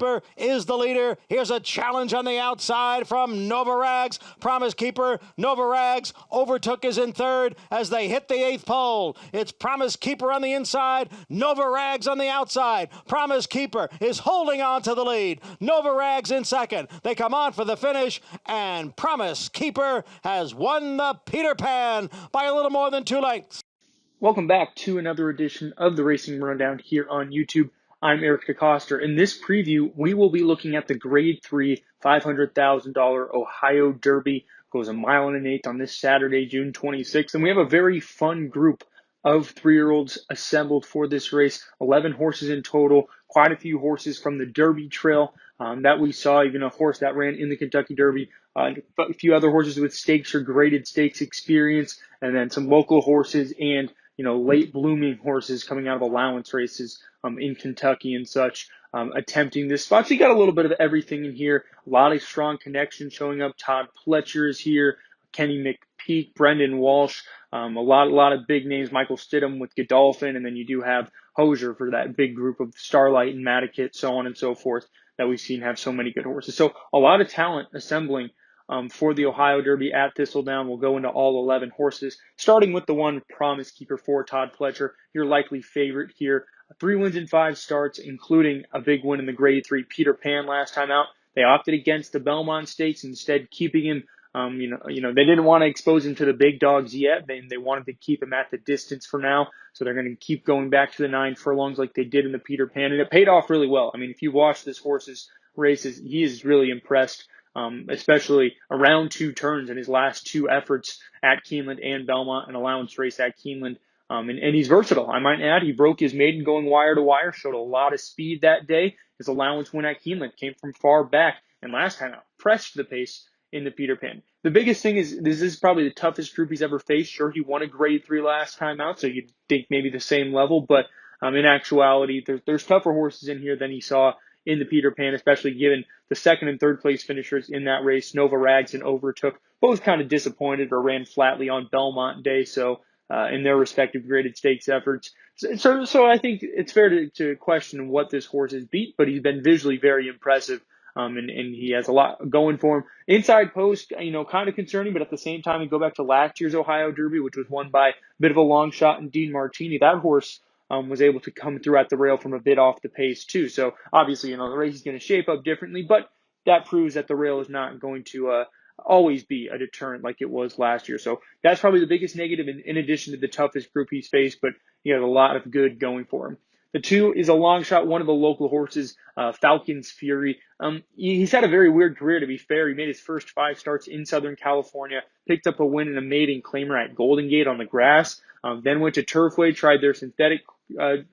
Keeper is the leader. Here's a challenge on the outside from Nova Rags. Promise Keeper, Nova Rags overtook is in third as they hit the 8th pole. It's Promise Keeper on the inside, Nova Rags on the outside. Promise Keeper is holding on to the lead. Nova Rags in second. They come on for the finish, and Promise Keeper has won the Peter Pan by a little more than 2 lengths. Welcome back to another edition of the Racing Rundown here on YouTube. I'm Eric DeCoster. In this preview, we will be looking at the Grade 3 $500,000 Ohio Derby. Goes a mile and an eighth on this Saturday, June 26th. And we have a very fun group of 3-year-olds assembled for this race. 11 horses in total, quite a few horses from the Derby Trail that we saw, even a horse that ran in the Kentucky Derby. A few other horses with stakes or graded stakes experience, and then some local horses and late blooming horses coming out of allowance races in Kentucky and such, attempting this spot. So you got a little bit of everything in here. A lot of strong connections showing up. Todd Pletcher is here, Kenny McPeak, Brendan Walsh, a lot of big names. Michael Stidham with Godolphin, and then you do have Hosier for that big group of Starlight and Madikit, so on and so forth, that we've seen have so many good horses. So a lot of talent assembling for the Ohio Derby at Thistledown. We'll go into all 11 horses, starting with the one Promise Keeper for Todd Pletcher, your likely favorite here. 3 wins in 5 starts, including a big win in the Grade 3 Peter Pan last time out. They opted against the Belmont Stakes, instead keeping him. They didn't want to expose him to the big dogs yet. They wanted to keep him at the distance for now. So they're going to keep going back to the 9 furlongs like they did in the Peter Pan. And it paid off really well. I mean, if you watch this horse's races, he is really impressed. Especially around 2 turns in his last 2 efforts at Keeneland and Belmont, an allowance race at Keeneland. And he's versatile. I might add, he broke his maiden going wire to wire, showed a lot of speed that day. His allowance win at Keeneland came from far back, and last time out, pressed the pace in the Peter Pan. The biggest thing is this is probably the toughest group he's ever faced. Sure, he won a Grade 3 last time out, so you'd think maybe the same level, but in actuality, there's tougher horses in here than he saw in the Peter Pan, especially given the 2nd and 3rd place finishers in that race. Nova Rags and Overtook both kind of disappointed or ran flatly on Belmont Day, so in their respective graded stakes efforts. So I think it's fair to question what this horse has beat, but he's been visually very impressive, and he has a lot going for him. Inside post, kind of concerning, but at the same time, we go back to last year's Ohio Derby, which was won by a bit of a long shot in Dean Martini. That horse was able to come through at the rail from a bit off the pace too. So obviously, the race is going to shape up differently, but that proves that the rail is not going to always be a deterrent like it was last year. So that's probably the biggest negative in addition to the toughest group he's faced, but he has a lot of good going for him. The 2 is a long shot, one of the local horses, Falcon's Fury. He's had a very weird career, to be fair. He made his first 5 starts in Southern California, picked up a win in a maiden claimer at Golden Gate on the grass, then went to Turfway, tried their synthetic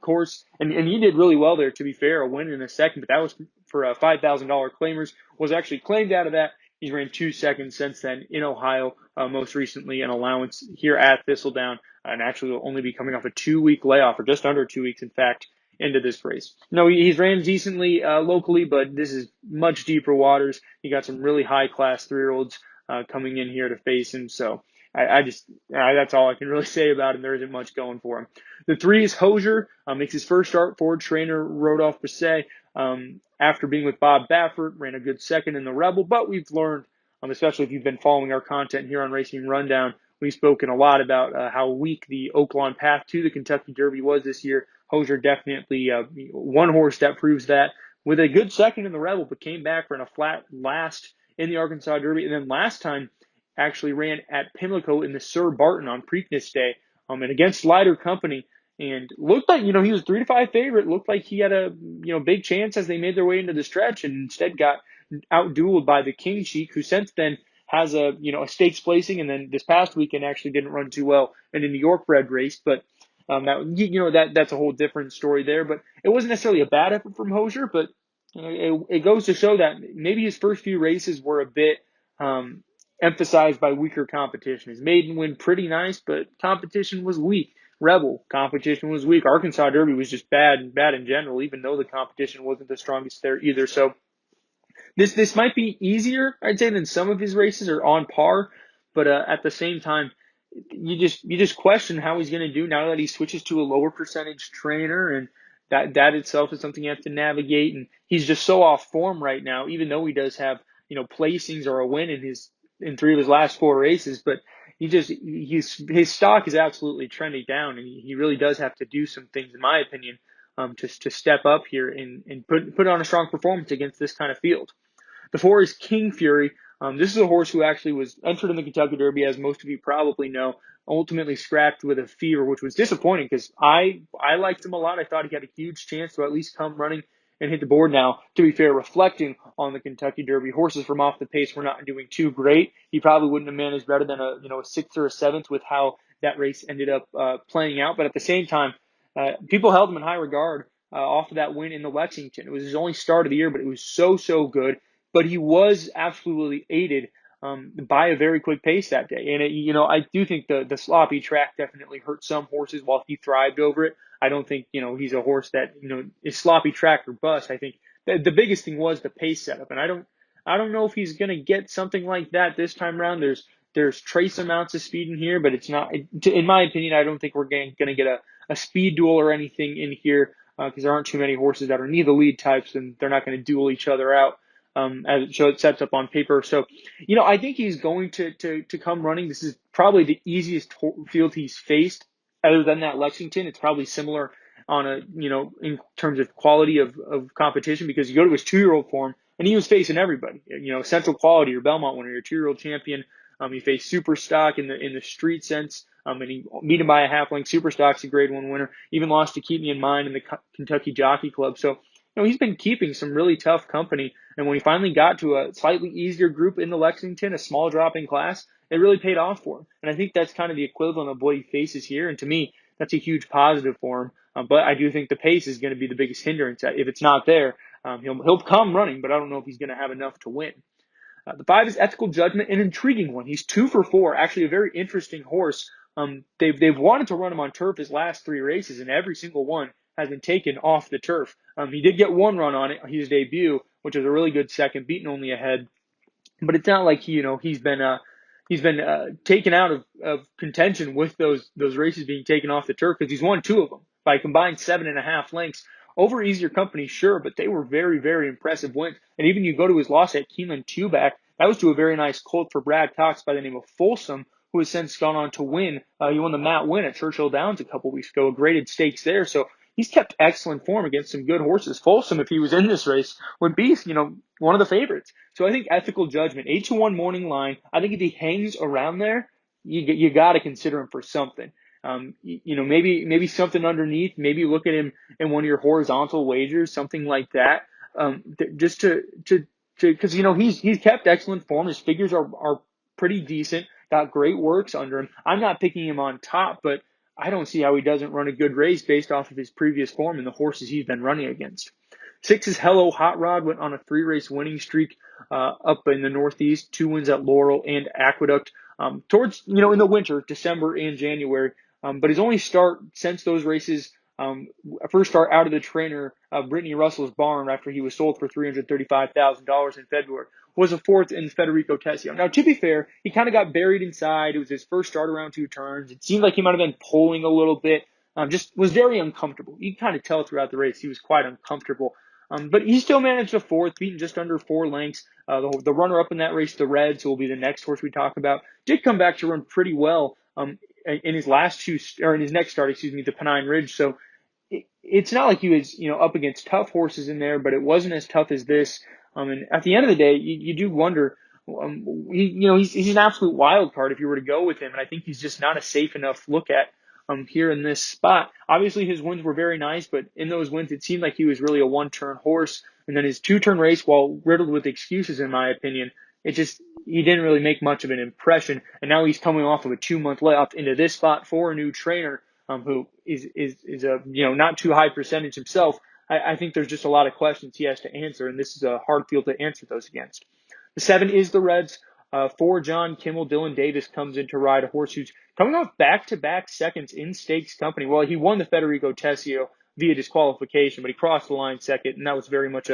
course, and he did really well there, to be fair, a win in a second, but that was for $5,000 claimers, was actually claimed out of that. He's ran 2 seconds since then in Ohio, most recently an allowance here at Thistledown, and actually will only be coming off a 2-week layoff, or just under 2 weeks, in fact, into this race. No, he's ran decently locally, but this is much deeper waters. He got some really high-class 3-year-olds coming in here to face him, so that's all I can really say about him. There isn't much going for him. The 3 is Hosier. Makes his first start for trainer Rodolphe Basset. After being with Bob Baffert, ran a good second in the Rebel, but we've learned, especially if you've been following our content here on Racing Rundown, we've spoken a lot about how weak the Oaklawn path to the Kentucky Derby was this year. Hosier definitely one horse that proves that, with a good second in the Rebel, but came back for a flat last in the Arkansas Derby, and then last time actually ran at Pimlico in the Sir Barton on Preakness Day, and against lighter company, and looked like, he was 3-5 favorite, looked like he had a, big chance as they made their way into the stretch, and instead got outdueled by the King Sheik, who since then has a stakes placing, and then this past weekend actually didn't run too well in a New York bred race, but that's a whole different story there. But it wasn't necessarily a bad effort from Hosier, but it goes to show that maybe his first few races were a bit emphasized by weaker competition. His maiden win pretty nice, but competition was weak. Rebel competition was weak. Arkansas Derby was just bad in general, even though the competition wasn't the strongest there either. So this might be easier, I'd say, than some of his races, or on par. But at the same time, you just question how he's going to do now that he switches to a lower percentage trainer, and that itself is something you have to navigate. And he's just so off form right now, even though he does have, placings or a win in three of his last four races. But his stock is absolutely trending down, and he really does have to do some things, in my opinion, to step up here and put on a strong performance against this kind of field. The 4 is King Fury. This is a horse who actually was entered in the Kentucky Derby, as most of you probably know, ultimately scrapped with a fever, which was disappointing because I liked him a lot. I thought he had a huge chance to at least come running and hit the board. Now, to be fair, reflecting on the Kentucky Derby, horses from off the pace were not doing too great. He probably wouldn't have managed better than a 6th or a 7th with how that race ended up playing out. But at the same time, people held him in high regard off of that win in the Lexington. It was his only start of the year, but it was so good. But he was absolutely aided by a very quick pace that day. And, I do think the sloppy track definitely hurt some horses while he thrived over it. I don't think, he's a horse that, is sloppy track or bust. I think the biggest thing was the pace setup. And I don't know if he's going to get something like that this time around. There's trace amounts of speed in here, but it's not, in my opinion, I don't think we're going to get a speed duel or anything in here because there aren't too many horses that are neither lead types, and they're not going to duel each other out. As it sets up on paper. So, I think he's going to come running. This is probably the easiest field he's faced other than that Lexington. It's probably similar on in terms of quality of competition, because you go to his 2-year-old form and he was facing everybody, Central Quality, your Belmont winner, your 2-year-old champion. He faced Super Stock in the street sense. And he beat him by a half length. Super Stock's a grade 1 winner. Even lost to Keep Me in Mind in the Kentucky Jockey Club. So, he's been keeping some really tough company. And when he finally got to a slightly easier group in the Lexington, a small drop in class, it really paid off for him. And I think that's kind of the equivalent of what he faces here. And to me, that's a huge positive for him. But I do think the pace is going to be the biggest hindrance. If it's not there, he'll come running, but I don't know if he's going to have enough to win. The 5 is Ethical Judgment, an intriguing one. He's 2 for 4, actually a very interesting horse. They've wanted to run him on turf his last 3 races, and every single one has been taken off the turf. He did get 1 run on it, his debut, which was a really good second, beaten only ahead. But it's not like he's been taken out of contention with those races being taken off the turf, because he's won 2 of them by combined 7.5 lengths over easier company, sure, but they were very, very impressive wins. And even you go to his loss at Keeneland 2-back, that was to a very nice colt for Brad Cox by the name of Folsom, who has since gone on to win. He won the Matt Win at Churchill Downs a couple weeks ago, a graded stakes there. So he's kept excellent form against some good horses. Folsom, if he was in this race, would be, one of the favorites. So I think Ethical Judgment, 8-1 morning line. I think if he hangs around there, you got to consider him for something. Maybe something underneath. Maybe look at him in one of your horizontal wagers, something like that. Just because he's kept excellent form. His figures are pretty decent. Got great works under him. I'm not picking him on top, but I don't see how he doesn't run a good race based off of his previous form and the horses he's been running against. 6 is Hello Hot Rod, went on a 3-race winning streak up in the Northeast, 2 wins at Laurel and Aqueduct towards, in the winter, December and January. But his only start since those races, first start out of the trainer, Brittany Russell's barn after he was sold for $335,000 in February, was a 4th in Federico Tessio. Now, to be fair, he kind of got buried inside. It was his first start around 2 turns. It seemed like he might have been pulling a little bit. Just was very uncomfortable. You can kind of tell throughout the race he was quite uncomfortable. But he still managed a 4th, beaten just under 4 lengths. The runner-up in that race, the Reds, who will be the next horse we talk about, did come back to run pretty well in his next start, the Pennine Ridge. So it's not like he was, up against tough horses in there, but it wasn't as tough as this. And at the end of the day, you do wonder. He's an absolute wild card if you were to go with him, and I think he's just not a safe enough look at here in this spot. Obviously, his wins were very nice, but in those wins, it seemed like he was really a 1-turn horse. And then his 2-turn race, while riddled with excuses, in my opinion, he didn't really make much of an impression. And now he's coming off of a 2-month layoff into this spot for a new trainer, who is a not too high percentage himself. I think there's just a lot of questions he has to answer, and this is a hard field to answer those against. The 7 is the Reds. 4, John Kimmel. Dylan Davis comes in to ride a horse who's coming off back-to-back seconds in stakes company. Well, he won the Federico Tessio via disqualification, but he crossed the line second, and that was very much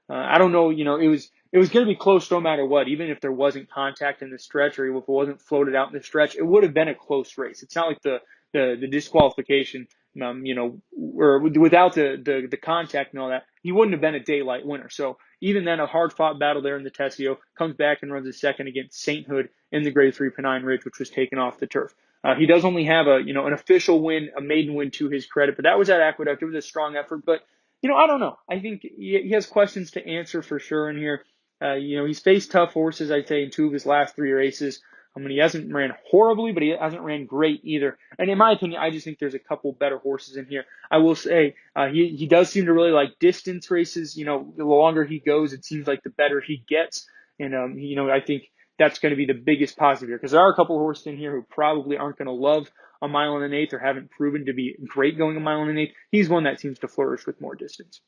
I don't know, it was going to be close no matter what, even if there wasn't contact in the stretch or if it wasn't floated out in the stretch. It would have been a close race. It's not like the disqualification, or without the contact and all that, he wouldn't have been a daylight winner. So even then, a hard fought battle there in the Tessio, comes back and runs a second against Sainthood in the Grade 3 Pennine Ridge, which was taken off the turf. He does only have an official win, a maiden win to his credit, but that was at Aqueduct. It was a strong effort, but I don't know. I think he has questions to answer for sure in here. He's faced tough horses, I'd say, in 2 of his last 3 races. He hasn't ran horribly, but he hasn't ran great either. And in my opinion, I just think there's a couple better horses in here. I will say he does seem to really like distance races. The longer he goes, it seems like the better he gets. And I think that's going to be the biggest positive here, because there are a couple horses in here who probably aren't going to love a mile and an eighth or haven't proven to be great going a mile and an eighth. He's one that seems to flourish with more distance.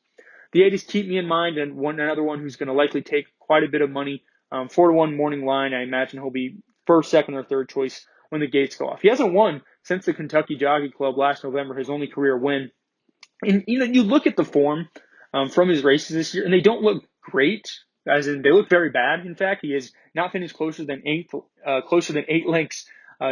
The 80s keep me in mind, and another one who's going to likely take quite a bit of money. 4-1 morning line. I imagine he'll be first, second, or third choice when the gates go off. He hasn't won since the Kentucky Jockey Club last November, his only career win. And you look at the form from his races this year, and they don't look great. As in, they look very bad. In fact, he has not finished closer than 8 lengths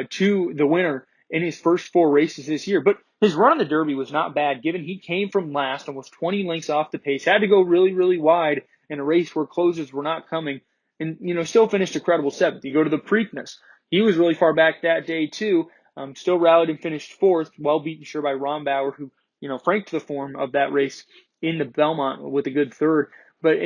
to the winner in his first 4 races this year. But his run in the Derby was not bad, given he came from last, almost 20 lengths off the pace, had to go really, really wide in a race where closers were not coming, and still finished a credible 7th. You go to the Preakness. He was really far back that day too. Still rallied and finished 4th, well beaten sure by Rombauer, who franked the form of that race in the Belmont with a good 3rd. But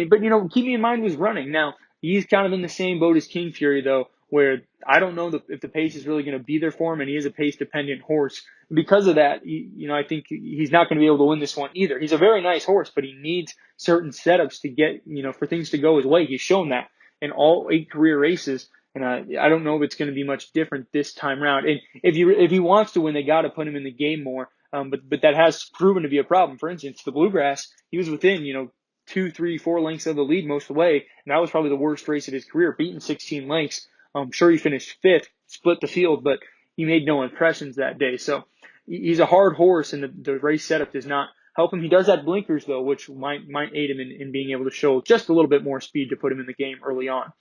keep me in mind was running. Now, he's kind of in the same boat as King Fury, though, where I don't know if the pace is really going to be there for him, and he is a pace-dependent horse. Because of that, I think he's not going to be able to win this one either. He's a very nice horse, but he needs certain setups to get, for things to go his way. He's shown that in all 8 career races, and I don't know if it's going to be much different this time around. And if he wants to win, they got to put him in the game more. But that has proven to be a problem. For instance, the Bluegrass, he was within, 2, 3, 4 lengths of the lead most of the way, and that was probably the worst race of his career, beaten 16 lengths. I'm sure he finished 5th, split the field, but he made no impressions that day. So he's a hard horse, and the race setup does not help him. He does have blinkers, though, which might aid him in being able to show just a little bit more speed to put him in the game early on.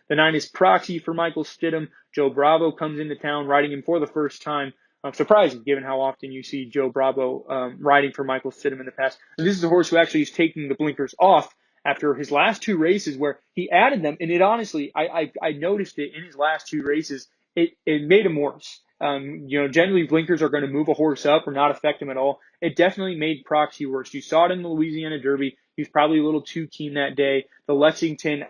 The 9 is Proxy for Michael Stidham. Joe Bravo comes into town, riding him for the first time. Surprising, given how often you see Joe Bravo riding for Michael Stidham in the past. And this is a horse who actually is taking the blinkers off after his last 2 races, where he added them. And it honestly, I noticed it in his last 2 races. It made him worse. Generally blinkers are going to move a horse up or not affect him at all. It definitely made Proxy worse. You saw it in the Louisiana Derby. He was probably a little too keen that day. The Lexington,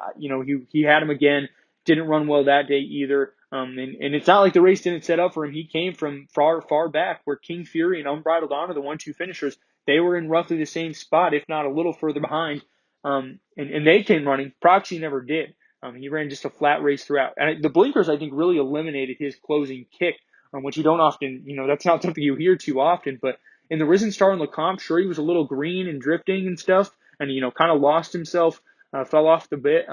he had him again. Didn't run well that day either. And it's not like the race didn't set up for him. He came from far back, where King Fury and Unbridled Honor, the 1-2 finishers, they were in roughly the same spot, if not a little further behind. And they came running. Proxy never did. He ran just a flat race throughout. And the blinkers, I think, really eliminated his closing kick, which you don't often, that's not something you hear too often. But in the Risen Star and Lecomte, sure, he was a little green and drifting and stuff, and, kind of lost himself, fell off the bit,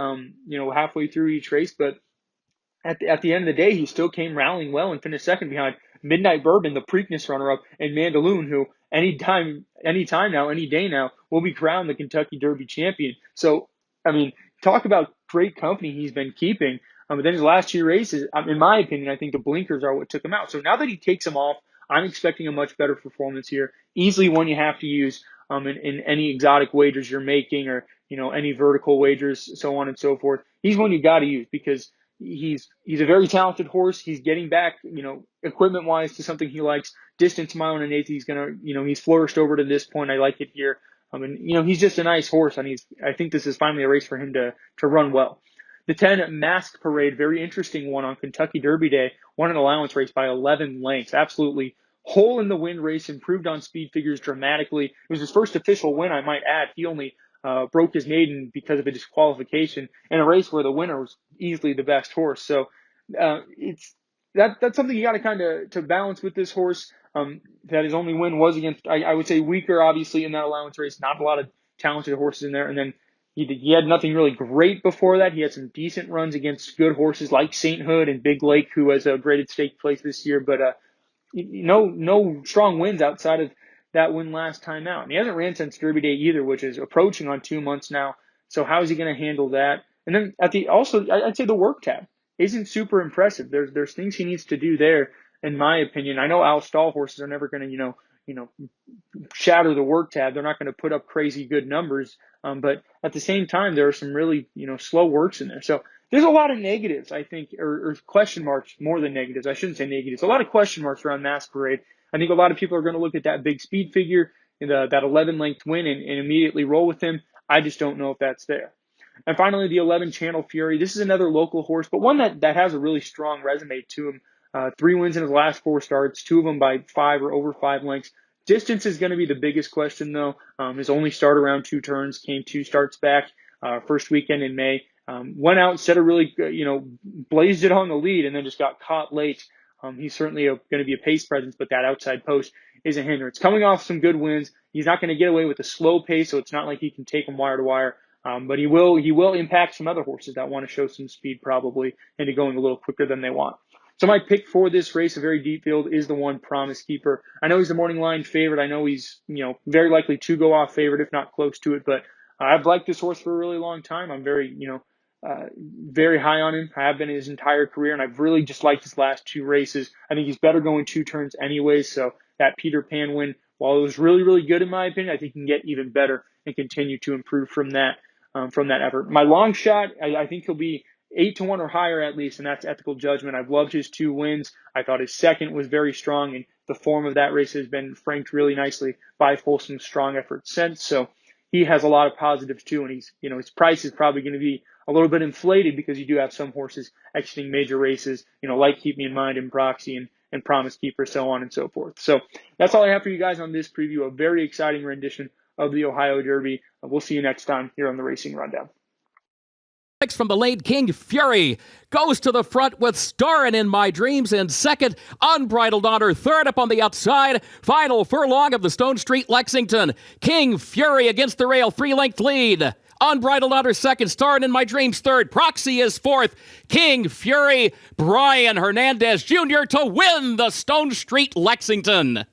halfway through each race. But at the end of the day, he still came rallying well and finished second behind Midnight Bourbon, the Preakness runner-up, and Mandaloon, who any day now, will be crowned the Kentucky Derby champion. So, talk about great company he's been keeping. But then his last 2 races, in my opinion, I think the blinkers are what took him out. So now that he takes them off, I'm expecting a much better performance here. Easily one you have to use in any exotic wagers you're making, or any vertical wagers, so on and so forth. He's one you got to use, because he's a very talented horse. He's getting back, equipment wise, to something he likes. Distance, mile and an eighth, he's gonna, he's flourished over to this point. I like it here. He's just a nice horse, and I think this is finally a race for him to run well. The 10 Mask Parade, very interesting one on Kentucky Derby Day. Won an allowance race by 11 lengths. Absolutely hole in the wind race, improved on speed figures dramatically. It was his first official win, I might add. He only broke his maiden because of a disqualification in a race where the winner was easily the best horse. So that's something you got to kind of to balance with this horse. That his only win was against, I would say, weaker, obviously, in that allowance race. Not a lot of talented horses in there. And then he had nothing really great before that. He had some decent runs against good horses like Sainthood and Big Lake, who has a graded stake place this year. But no strong wins outside of that win last time out. And he hasn't ran since Derby Day either, which is approaching on 2 months now. So how is he going to handle that? And then I'd say the work tab isn't super impressive. There's things he needs to do there, in my opinion. I know Al Stall horses are never going to, shatter the work tab. They're not going to put up crazy good numbers. But at the same time, there are some really, slow works in there. So there's a lot of negatives, I think, or question marks more than negatives. I shouldn't say negatives. A lot of question marks around Masquerade. I think a lot of people are going to look at that big speed figure, that 11 length win, and immediately roll with him. I just don't know if that's there. And finally, the 11 Channel Fury. This is another local horse, but one that has a really strong resume to him. 3 wins in his last 4 starts, 2 of them by 5 or over 5 lengths. Distance is going to be the biggest question, though. His only start around 2 turns, came 2 starts back, first weekend in May. Went out, set a really, blazed it on the lead, and then just got caught late. He's certainly going to be a pace presence, but that outside post is a hindrance. Coming off some good wins, he's not going to get away with a slow pace, so it's not like he can take him wire to wire. But he will impact some other horses that want to show some speed probably into going a little quicker than they want. So my pick for this race, a very deep field, is the one Promise Keeper. I know he's the morning line favorite. I know he's, very likely to go off favorite, if not close to it. But I've liked this horse for a really long time. I'm very, very high on him. I have been his entire career, and I've really just liked his last 2 races. I think he's better going 2 turns anyways. So that Peter Pan win, while it was really, really good in my opinion, I think he can get even better and continue to improve from that effort. My long shot, I think he'll be 8-1 or higher at least, and that's Ethical Judgment. I've loved his 2 wins. I thought his second was very strong, and the form of that race has been franked really nicely by Folsom's strong effort since. So he has a lot of positives too, and he's, his price is probably going to be a little bit inflated because you do have some horses exiting major races, like Keep Me in Mind and Proxy and Promise Keeper, so on and so forth. So that's all I have for you guys on this preview. A very exciting rendition of the Ohio Derby. We'll see you next time here on the Racing Rundown. From the late King Fury goes to the front with Starrin' in My Dreams in second, Unbridled Honor third up on the outside, final furlong of the Stone Street Lexington. King Fury against the rail, 3-length lead. Unbridled Honor second, Starrin' in My Dreams third, Proxy is fourth. King Fury, Brian Hernandez Jr. to win the Stone Street Lexington.